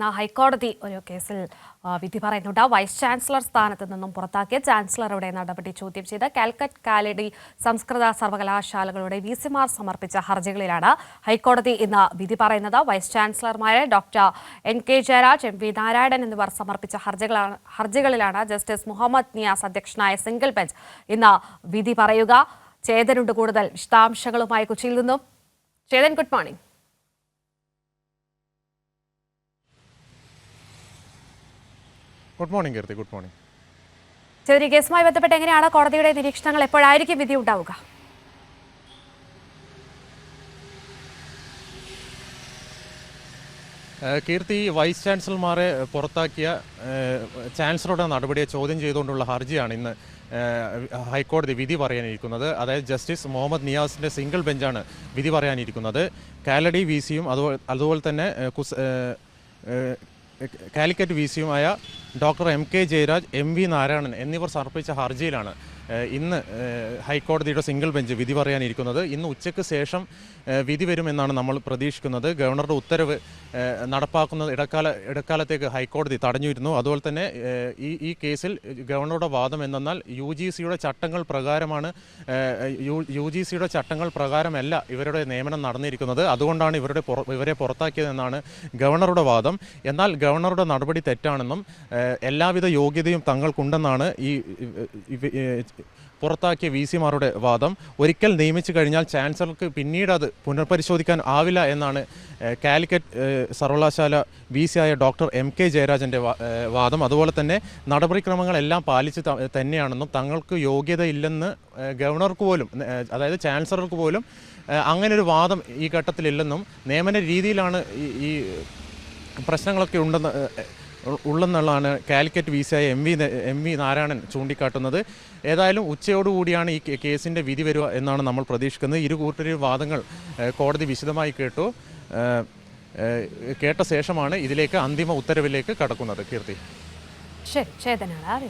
ഇന്ന് ഹൈക്കോടതി ഒരു കേസിൽ വിധി പറയുന്നുണ്ട്. വൈസ് ചാൻസലർ സ്ഥാനത്ത് നിന്നും പുറത്താക്കിയ ചാൻസലറുടെ നടപടി ചോദ്യം ചെയ്ത് കാലിക്കറ്റ് കാലടി സംസ്കൃത സർവകലാശാലകളുടെ വിസിമാർ സമർപ്പിച്ച ഹർജികളിലാണ് ഹൈക്കോടതി ഇന്ന് വിധി പറയുന്നത്. വൈസ് ചാൻസലർമാരെ doctor NK Jayaraj, MV Narayanan എന്നിവർ സമർപ്പിച്ച ഹർജികളിലാണ് ജസ്റ്റിസ് മുഹമ്മദ് നിയാസ് അധ്യക്ഷനായ സിംഗിൾ ബെഞ്ച് ഇന്ന് വിധി പറയുക. ചേതനുണ്ട് കൂടുതൽ വിശദാംശങ്ങളുമായി കൊച്ചിയിൽ നിന്നും. Chethan, good morning. Good morning Keerthi. Good morning. ചെറിയ കേസുമായി ബന്ധപ്പെട്ട് എങ്ങനെയാണ് കോടതിയുടെ നിരീക്ഷണങ്ങൾ? എപ്പോഴായിരിക്കും വിധി ഉണ്ടാവുക? കീർത്തി, വൈസ് ചാൻസലർമാരെ പുറത്താക്കിയ ചാൻസലറുടെ നടപടിയെ ചോദ്യം ചെയ്തുകൊണ്ടുള്ള ഹർജിയാണ് ഇന്ന് ഹൈക്കോടതി വിധി പറയാനിരിക്കുന്നത്. അതായത് ജസ്റ്റിസ് മുഹമ്മദ് നിയാസിൻ്റെ സിംഗിൾ ബെഞ്ചാണ് വിധി പറയാനിരിക്കുന്നത്. കാലടി VCയും അതുപോലെ തന്നെ കാലിക്കറ്റ് VCയുമായ doctor MK Jayaraj, MV Narayanan എന്നിവർ സമർപ്പിച്ച ഹർജിയിലാണ് ഇന്ന് ഹൈക്കോടതിയുടെ സിംഗിൾ ബെഞ്ച് വിധി പറയാനിരിക്കുന്നത്. ഇന്ന് ഉച്ചയ്ക്ക് ശേഷം വിധി വരുമെന്നാണ് നമ്മൾ പ്രതീക്ഷിക്കുന്നത്. ഗവർണറുടെ ഉത്തരവ് നടപ്പാക്കുന്നത് ഇടക്കാലത്തേക്ക് ഹൈക്കോടതി തടഞ്ഞിരുന്നു. അതുപോലെ തന്നെ ഈ കേസിൽ ഗവർണറുടെ വാദം എന്തെന്നാൽ UGCയുടെ ചട്ടങ്ങൾ പ്രകാരമാണ്, UGCയുടെ ചട്ടങ്ങൾ പ്രകാരമല്ല ഇവരുടെ നിയമനം നടന്നിരിക്കുന്നത്, അതുകൊണ്ടാണ് ഇവരെ പുറത്താക്കിയതെന്നാണ് ഗവർണറുടെ വാദം. എന്നാൽ ഗവർണറുടെ നടപടി തെറ്റാണെന്നും എല്ലാവിധ യോഗ്യതയും തങ്ങൾക്കുണ്ടെന്നാണ് ഈ പുറത്താക്കിയ VCമാരുടെ വാദം. ഒരിക്കൽ നിയമിച്ചു കഴിഞ്ഞാൽ ചാൻസലർക്ക് പിന്നീട് അത് പുനർപരിശോധിക്കാൻ ആവില്ല എന്നാണ് കാലിക്കറ്റ് സർവകലാശാല VC ആയ ഡോക്ടർ MK ജയരാജൻ്റെ വാദം. അതുപോലെ തന്നെ നടപടിക്രമങ്ങളെല്ലാം പാലിച്ച് തന്നെയാണെന്നും തങ്ങൾക്ക് യോഗ്യതയില്ലെന്ന് ഗവർണർക്ക് പോലും, അതായത് ചാൻസലർക്ക് പോലും അങ്ങനൊരു വാദം ഈ ഘട്ടത്തിലില്ലെന്നും നിയമന രീതിയിലാണ് ഈ പ്രശ്നങ്ങളൊക്കെ ഉള്ളെന്നുള്ളതാണ് കാലിക്കറ്റ് VC ആയ MV നാരായണൻ ചൂണ്ടിക്കാട്ടുന്നത്. ഏതായാലും ഉച്ചയോടുകൂടിയാണ് ഈ കേസിൻ്റെ വിധി വരിക എന്നാണ് നമ്മൾ പ്രതീക്ഷിക്കുന്നത്. ഇരു കൂട്ടരും വാദങ്ങൾ കോടതി വിശദമായി കേട്ട ശേഷമാണ് ഇതിലേക്ക് അന്തിമ ഉത്തരവിലേക്ക് കടക്കുന്നത്. കീർത്തി. ശരി, ചേതനാണ്.